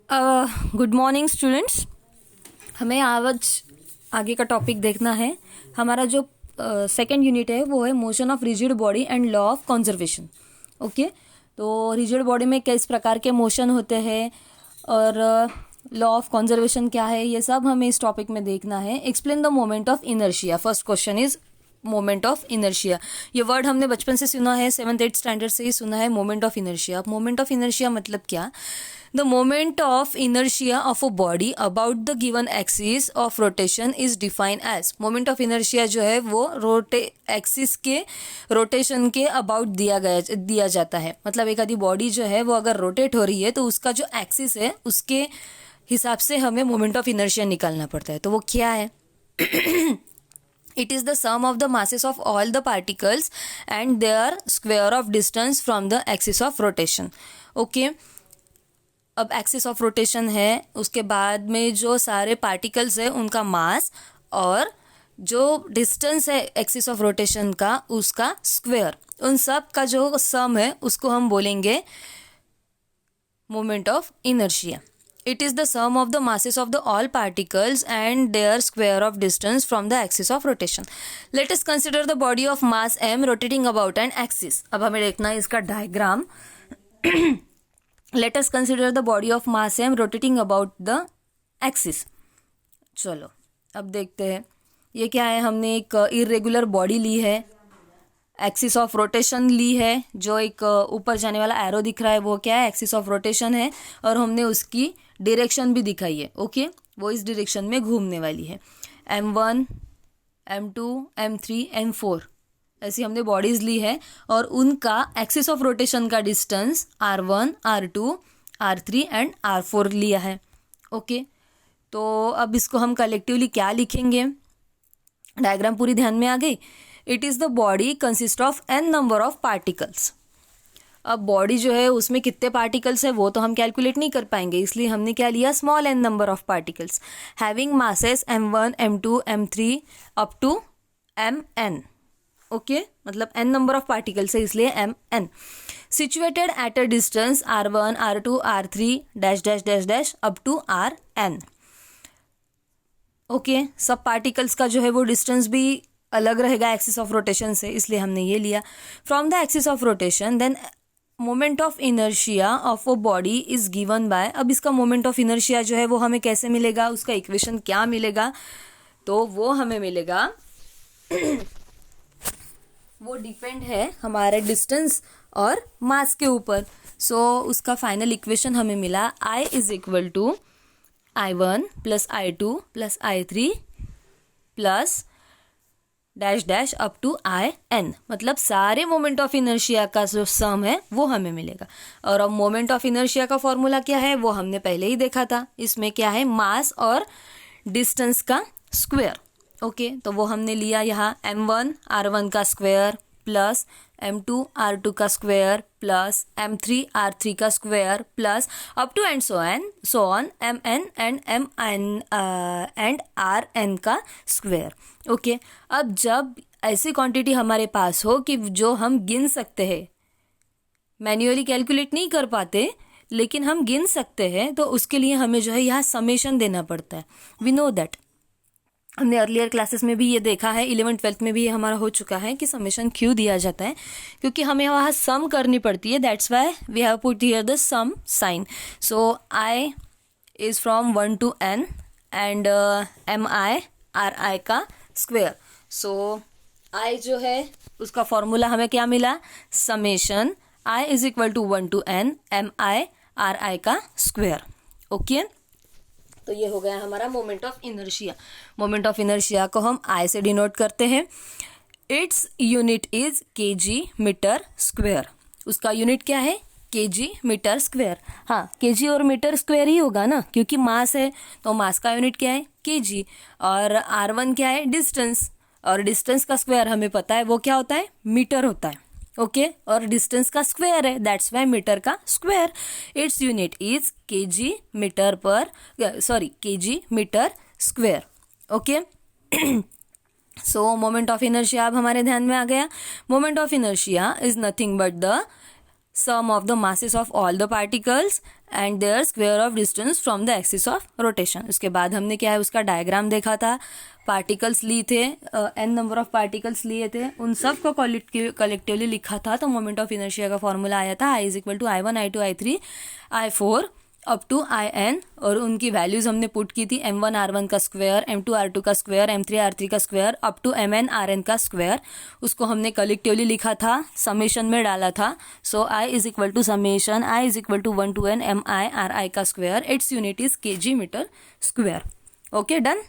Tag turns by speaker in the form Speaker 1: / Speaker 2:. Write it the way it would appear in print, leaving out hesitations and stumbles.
Speaker 1: Good morning students. हमें आज आगे का टॉपिक देखना है। हमारा जो सेकंड यूनिट है वो है motion of rigid body and law of conservation. Okay, तो रिजिड बॉडी में किस प्रकार के मोशन होते हैं और लॉ ऑफ कंजर्वेशन क्या है, ये सब हमें इस टॉपिक में देखना है। Explain the moment of inertia. First question is moment of inertia. ये वर्ड हमने बचपन से सुना है, 7th-8th स्टैंडर्ड से ही सुना है मोमेंट ऑफ इनर्शिया। अब मोमेंट ऑफ इनर्शिया मतलब क्या? The moment of inertia of a body about the given axis of rotation is defined as। moment of inertia जो है वो एक्सिस के रोटेशन के अबाउट दिया जाता है। मतलब एक आधी बॉडी जो है वो अगर रोटेट हो रही है तो उसका जो एक्सिस है उसके हिसाब से हमें मोमेंट ऑफ इनर्शिया निकालना पड़ता है। तो वो क्या है? It is the sum of the masses of all the particles and their square of distance from the axis of rotation। Okay, अब एक्सिस ऑफ रोटेशन है, उसके बाद में जो सारे पार्टिकल्स है उनका मास और जो डिस्टेंस है एक्सिस ऑफ रोटेशन का उसका स्क्वायर, उन सब का जो सम है उसको हम बोलेंगे moment of inertia. It is the sum of the masses of the all particles and their square of distance from the axis of rotation. Let us consider the body of mass m rotating about an axis. अब हमें देखना है इसका diagram. Let us consider the body of mass m rotating about the axis। चलो अब देखते हैं ये क्या है। हमने एक इरेगुलर बॉडी ली है, एक्सिस ऑफ रोटेशन ली है, जो एक ऊपर जाने वाला एरो दिख रहा है वो क्या है? एक्सिस ऑफ रोटेशन है, और हमने उसकी डायरेक्शन भी दिखाई है। ओके, वो इस डायरेक्शन में घूमने वाली है। m1, m2, m3, m4 ऐसी हमने बॉडीज ली है और उनका एक्सिस ऑफ रोटेशन का distance r1, r2, r3 and r4 लिया है। ओके, तो अब इसको हम कलेक्टिवली क्या लिखेंगे? डायग्राम पूरी ध्यान में आ गई। It is the body consist of n number of particles. अब बॉडी जो है उसमें कितने पार्टिकल्स है वो तो हम कैलकुलेट नहीं कर पाएंगे, इसलिए हमने क्या लिया? Small n number of particles having masses m1, m2, m3 up to mn। Okay, मतलब n नंबर ऑफ पार्टिकल्स है इसलिए mn। Situated at a distance r1, r2, r3 dash dash dash dash up to rn। Okay, सब पार्टिकल्स का जो है वो distance भी अलग रहेगा एक्सिस ऑफ रोटेशन से, इसलिए हमने ये लिया। From the axis of rotation then moment of inertia of a body is given by. अब इसका मोमेंट ऑफ इनर्शिया जो है वो हमें कैसे मिलेगा, उसका इक्वेशन क्या मिलेगा? तो वो हमें मिलेगा वो डिपेंड है हमारे डिस्टेंस और मास के ऊपर। सो उसका फाइनल इक्वेशन हमें मिला I is equal to I1 plus I2 plus I3 plus dash dash up to IN। मतलब सारे मोमेंट ऑफ इनर्शिया का जो सम है वो हमें मिलेगा। और अब मोमेंट ऑफ इनर्शिया का फॉर्मूला क्या है वो हमने पहले ही देखा था। इसमें क्या है? मास और डिस्टेंस का स्क्वायर। ओके, तो वो हमने लिया यहाँ m1 r1 का स्क्वायर प्लस m2 r2 का स्क्वायर प्लस m3 r3 का square plus up to and so on mn and mn and rn का स्क्वायर। ओके, अब जब ऐसी क्वांटिटी हमारे पास हो कि जो हम गिन सकते हैं, मैन्युअली कैलकुलेट नहीं कर पाते लेकिन हम गिन सकते हैं, तो उसके लिए हमें जो है यहाँ समेशन देना पड़ता है। वी नो दैट, हमने अर्लियर क्लासेस में भी ये देखा है, 11th-12th में भी ये हमारा हो चुका है कि समेशन क्यों दिया जाता है, क्योंकि हमें वहाँ सम करनी पड़ती है। That's why we have put here the sum sign. So I is from 1 to n and mi ri का स्क्वेयर। सो I जो है उसका फॉर्मूला हमें क्या मिला? Summation I is equal to 1 to n mi ri का square. Okay, तो ये हो गया हमारा moment of inertia. Moment of inertia को हम I से डिनोट करते हैं। Its unit is kg metre square. उसका यूनिट क्या है? kg metre square. हाँ, kg और मीटर स्क्वायर ही होगा ना, क्योंकि मास है तो मास का यूनिट क्या है? kg। और r1 क्या है? डिस्टेंस, और डिस्टेंस का स्क्वायर हमें पता है वो क्या होता है? मीटर होता है। ओके, और डिस्टेंस का स्क्वायर है, दैट्स वाई मीटर का square. Its unit is kg metre per kg metre square. Okay, so moment of inertia अब हमारे ध्यान में आ गया। Moment of inertia is nothing but the sum of the masses of all the particles and their square of distance from the axis of rotation. उसके बाद हमने क्या है उसका डायग्राम देखा था, पार्टिकल्स लिए थे, n नंबर ऑफ पार्टिकल्स लिए थे, उन सब को कलेक्टिवली लिखा था, तो मोमेंट ऑफ इनर्शिया का फॉर्मूला आया था I is equal to I1 I2 I3 I4 up to In, और उनकी वैल्यूज हमने पुट की थी m1 r1 का स्क्वायर, m2 r2 का स्क्वायर, m3 r3 का square up to mn rn का स्क्वायर. उसको हमने कलेक्टिवली लिखा था, समेशन में डाला था. So I is equal to summation I is equal to 1 to n mi ri का square, its unit is kg metre square. Okay, done.